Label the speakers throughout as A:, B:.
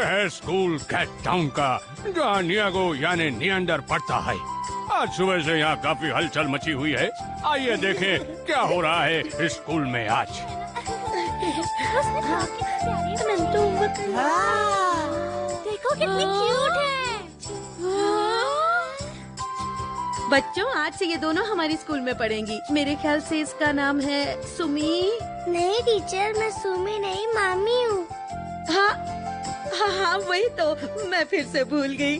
A: है school cat town का, जहाँ नियागो यानी नियंडर पढ़ता है। आज सुबह से यहाँ काफी हलचल मची हुई है। आइए देखें क्या हो रहा है इस स्कूल में आज।
B: देखो कितनी क्यूट है।
C: बच्चों, आज से ये दोनों हमारी स्कूल में पढ़ेंगी। मेरे ख्याल से इसका नाम है सुमी।
B: नहीं टीचर, मैं सुमी नहीं मामी हूँ।
C: हाँ हाँ हाँ, वही तो मैं फिर से भूल गई।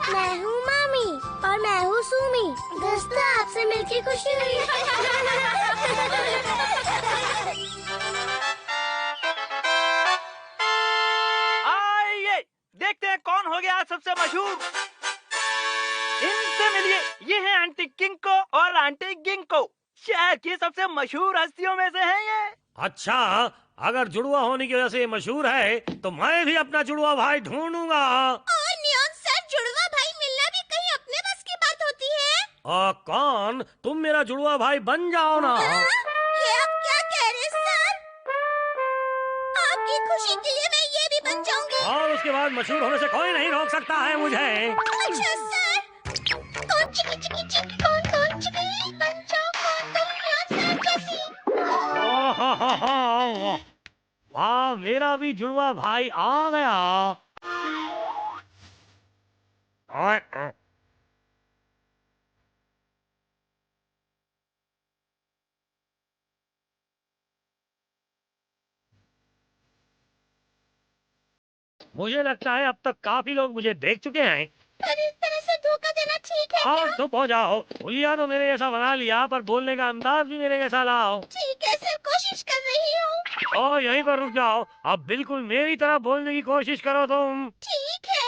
B: मैं हूँ मामी और मैं हूँ सुमी। दोस्तों, आपसे मिलके खुशी हुई।
D: आइए देखते हैं कौन हो गया आज सबसे मशहूर। इनसे मिलिए, ये है आंटी किंको और आंटी गिंको। शहर की सबसे मशहूर हस्तियों में से हैं ये।
E: अच्छा, अगर जुड़वा होने की वजह से ये मशहूर है तो मैं भी अपना जुड़वा भाई ढूंढूंगा।
B: और नियॉन सर, जुड़वा भाई मिलना भी कहीं अपने बस की बात होती है?
E: कौन? तुम मेरा जुड़वा भाई बन जाओ ना।
B: ये आप क्या कह रहे सर? आपकी खुशी के लिए मैं ये भी बन जाऊंगी।
E: और उसके बाद मशहूर होने से कोई नहीं रोक सकता है मुझे।
B: अच्छा सर, कौन चिकी चिकी चिकी, कौन चिकी बन जाओ, कौन तुम नियॉन सर जैसी।
E: वाह, मेरा भी जुड़वा भाई आ गया। मुझे लगता है अब तक काफी लोग मुझे देख चुके हैं।
B: पर इस तरह से धोखा देना ठीक है
E: और
B: क्या?
E: चुप हो जाओ। भैया तो मेरे जैसा बना लिया, पर बोलने का अंदाज भी मेरे जैसा लाओ।
B: ठीक है सर, कोशिश कर रही हूँ।
E: और यहीं पर रुक जाओ। अब बिल्कुल मेरी तरह बोलने की कोशिश करो तुम।
B: ठीक है।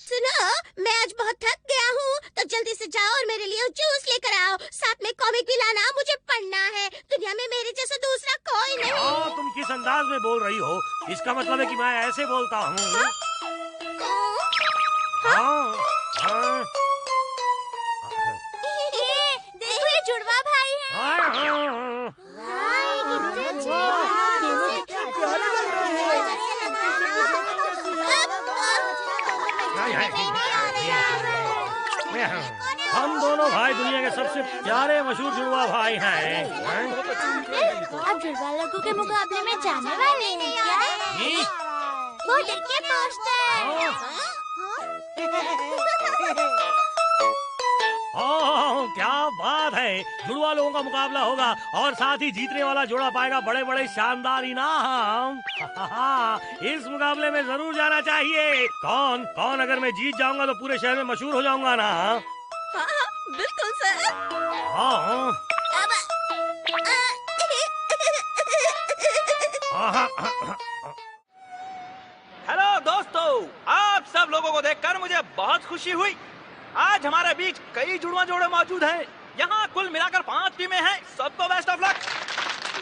B: सुनो, मैं आज बहुत थक गया हूँ, तो जल्दी से जाओ और मेरे लिए जूस लेकर आओ। साथ में कॉमिक भी लाना, मुझे पढ़ना है। दुनिया में मेरे जैसा दूसरा कोई नहीं।
E: तुम किस अंदाज में बोल रही हो? इसका मतलब है कि मैं ऐसे बोलता हूँ।
B: देखो, ये जुड़वा भाई है।
E: हम दोनों भाई दुनिया के सबसे प्यारे मशहूर जुड़वा भाई हैं।
B: अब जुड़वा लोगों के मुकाबले में जाने वाले हैं क्या? वो देखिए पोस्टर।
E: ओह, क्या बात है! जुड़वा लोगों का मुकाबला होगा और साथ ही जीतने वाला जोड़ा पाएगा बड़े बड़े शानदार इनाम। इस मुकाबले में जरूर जाना चाहिए। कौन कौन? अगर मैं जीत जाऊंगा तो पूरे शहर में मशहूर हो जाऊंगा ना।
C: हाँ हाँ, बिल्कुल सर।
E: हाँ।
D: हेलो दोस्तों, आप सब लोगों को देखकर मुझे बहुत खुशी हुई। आज हमारे बीच कई जुड़वा जोड़े मौजूद हैं। यहाँ कुल मिलाकर 5 टीमें हैं। सबको बेस्ट ऑफ लक।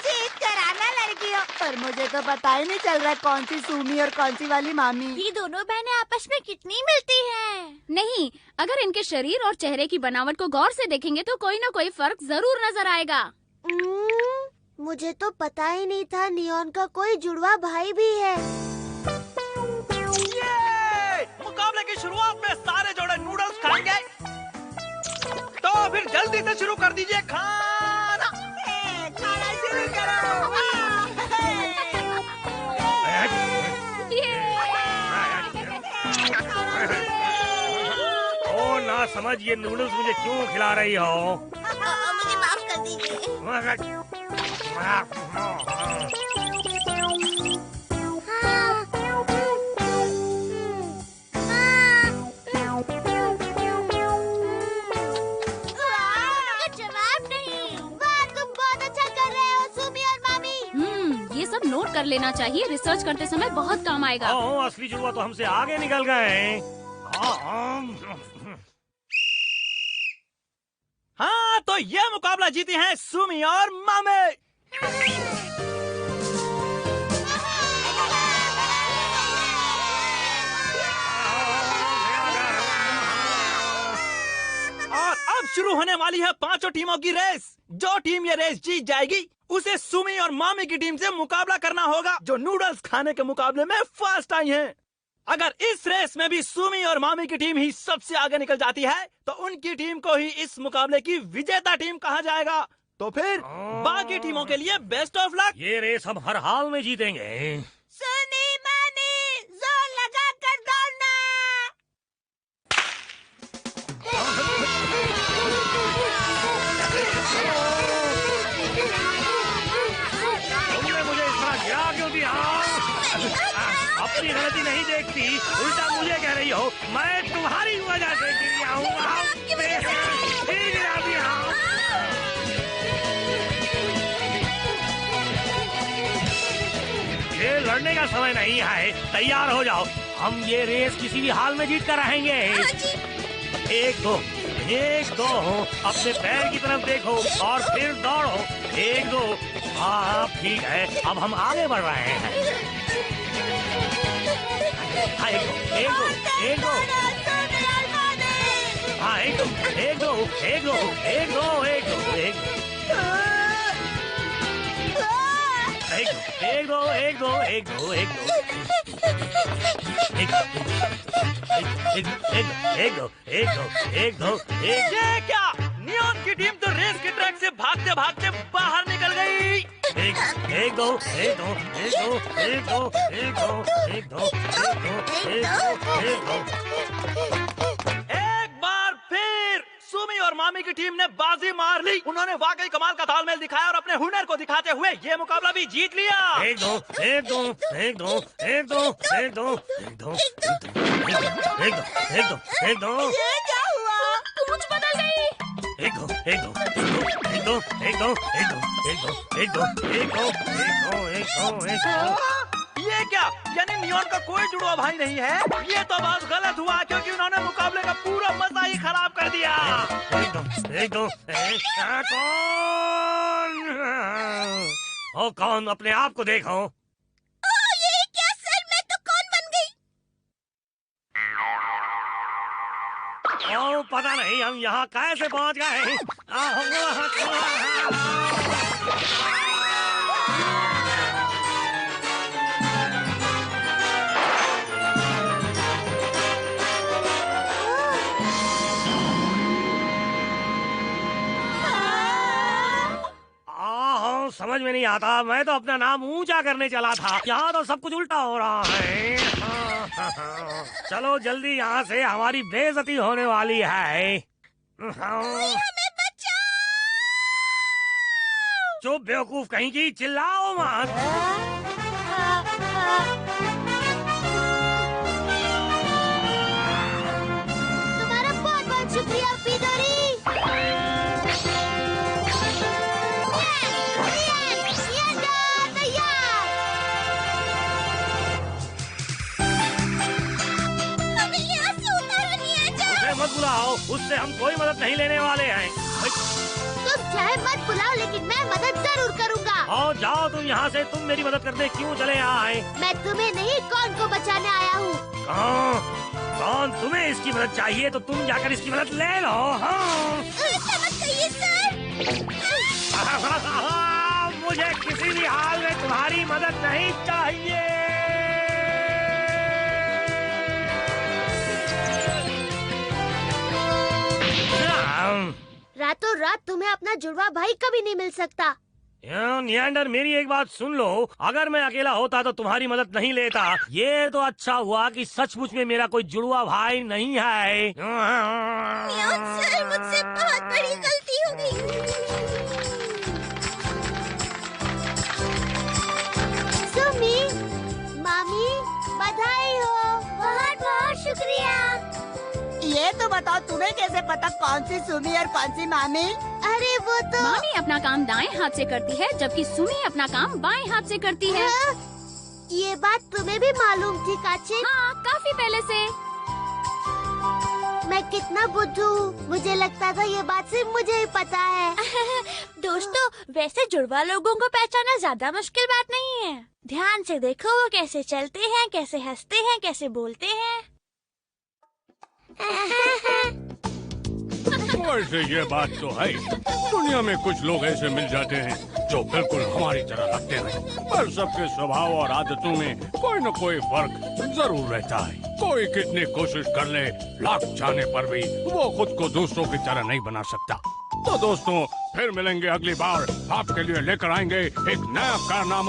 F: जीत कर आना लड़कियों। पर मुझे तो पता ही नहीं चल रहा कौन सी सुमी और कौन सी वाली मामी।
B: ये दोनों बहनें आपस में कितनी मिलती हैं।
G: नहीं, अगर इनके शरीर और चेहरे की बनावट को गौर से देखेंगे तो कोई न कोई फर्क जरूर नजर आएगा।
B: मुझे तो पता ही नहीं था नियॉन का कोई जुड़वा भाई भी है।
D: मुकाबले की शुरुआत में सारे जोड़े नूडल्स खाएंगे, तो फिर जल्दी से शुरू कर दीजिए खाना। खाना शुरू करो।
E: ओ ना समझ, ये नूडल्स मुझे क्यों खिला रही हो?
B: मुझे माफ कर दीजिए। जवाब नहीं। वाह, तुम बहुत अच्छा कर रहे हो सुमी और मामी।
G: ये सब नोट कर लेना चाहिए। रिसर्च करते समय बहुत काम आएगा।
E: असली जुड़वा तो हमसे आगे निकल गए।
D: हाँ, तो ये मुकाबला जीती हैं सुमी और मामे। और अब शुरू होने वाली है 5 टीमों की रेस। जो टीम ये रेस जीत जाएगी उसे सुमी और मामी की टीम से मुकाबला करना होगा, जो नूडल्स खाने के मुकाबले में फर्स्ट आई हैं। अगर इस रेस में भी सुमी और मामी की टीम ही सबसे आगे निकल जाती है तो उनकी टीम को ही इस मुकाबले की विजेता टीम कहा जाएगा। तो फिर बाकी टीमों के लिए बेस्ट ऑफ लक।
E: ये रेस हम हर हाल में जीतेंगे।
F: सुनी मामी, जोर लगा कर दौड़ना।
E: तुमने मुझे इस तरह गिरा क्यों दिया? अपनी गलती नहीं देखती, उल्टा मुझे कह रही हो मैं तुम्हारी वजह से गिरा हूँ। गिरा दिया। ये लड़ने का समय नहीं है, तैयार हो जाओ। हम ये रेस किसी भी हाल में जीत कर रहेंगे। एक दो अपने पैर की तरफ देखो और फिर दौड़ो। एक दो, हाँ ठीक है, अब हम आगे बढ़ रहे हैं। हाँ, एक दो हाँ, एक दो
D: ये क्या? नियॉन की टीम तो रेस के ट्रैक से भागते भागते बाहर निकल गई। एक बार फिर सुमी और मामी की टीम ने बाजी मार ली। उन्होंने वाकई कमाल का तालमेल दिखाया और अपने हुनर को दिखाते हुए ये मुकाबला भी जीत लिया।
F: ये क्या हुआ?
G: पूंछ बदल गई।
D: ये क्या? यानी नियॉन का कोई जुड़वा भाई नहीं है? ये तो बहुत गलत हुआ, क्योंकि उन्होंने मुकाबले का पूरा मजा ही खराब कर दिया।
E: कौन? अपने आप को देखो।
B: ये क्या सर, मैं तो कौन बन गई?
E: पता नहीं हम यहाँ कैसे पहुँच गए। समझ में नहीं आता, मैं तो अपना नाम ऊंचा करने चला था, यहाँ तो सब कुछ उल्टा हो रहा है। चलो जल्दी यहाँ से, हमारी बेइज्जती होने वाली है। चुप बेवकूफ कहीं की, चिल्लाओ मत।
B: तुम्हारा बहुत बहुत शुक्रिया पीदरी।
E: मत बुलाओ, उससे हम कोई मदद नहीं लेने वाले हैं।
B: तुम चाहे मत बुलाओ, लेकिन मैं मदद जरूर करूंगा।
E: आओ जाओ तुम यहाँ से, तुम मेरी मदद करने क्यों चले आए?
B: मैं तुम्हें नहीं, कौन को बचाने आया हूँ।
E: कौन? तुम्हें इसकी मदद चाहिए तो तुम जाकर इसकी मदद ले लो।
B: समझ गई सर।
E: मुझे किसी भी हाल में तुम्हारी मदद नहीं चाहिए।
B: रातों रात तुम्हें अपना जुड़वा भाई कभी नहीं मिल सकता।
E: नियंडर, मेरी एक बात सुन लो, अगर मैं अकेला होता तो तुम्हारी मदद नहीं लेता। ये तो अच्छा हुआ कि सचमुच में मेरा कोई जुड़वा भाई नहीं है।
B: सर, मुझसे बहुत बड़ी गलती हो गई। सुमी, मामी, बधाई हो। बहुत बहुत शुक्रिया।
F: ये तो बताओ, तुम्हें कैसे पता कौन सी सुमी और कौन सी मामी?
B: अरे वो तो
G: मामी अपना काम दाएं हाथ से करती है, जबकि सुमी अपना काम बाएं हाथ से करती है।
B: ये बात तुम्हें भी मालूम थी काची?
G: हाँ, काफी पहले से।
B: मैं कितना बुद्धू हूँ, मुझे लगता था ये बात सिर्फ मुझे ही पता है।
H: दोस्तों, वैसे जुड़वा लोगों को पहचानना ज्यादा मुश्किल बात नहीं है। ध्यान से देखो वो कैसे चलते हैं, कैसे हंसते हैं, कैसे बोलते हैं।
A: वैसे ये बात तो है, दुनिया में कुछ लोग ऐसे मिल जाते हैं जो बिल्कुल हमारी तरह लगते हैं, पर सबके स्वभाव और आदतों में कोई न कोई फर्क जरूर रहता है। कोई कितनी कोशिश कर ले, लाख चाहने पर भी वो खुद को दूसरों की तरह नहीं बना सकता। तो दोस्तों, फिर मिलेंगे अगली बार। आपके लिए लेकर आएंगे एक नया कारनामा।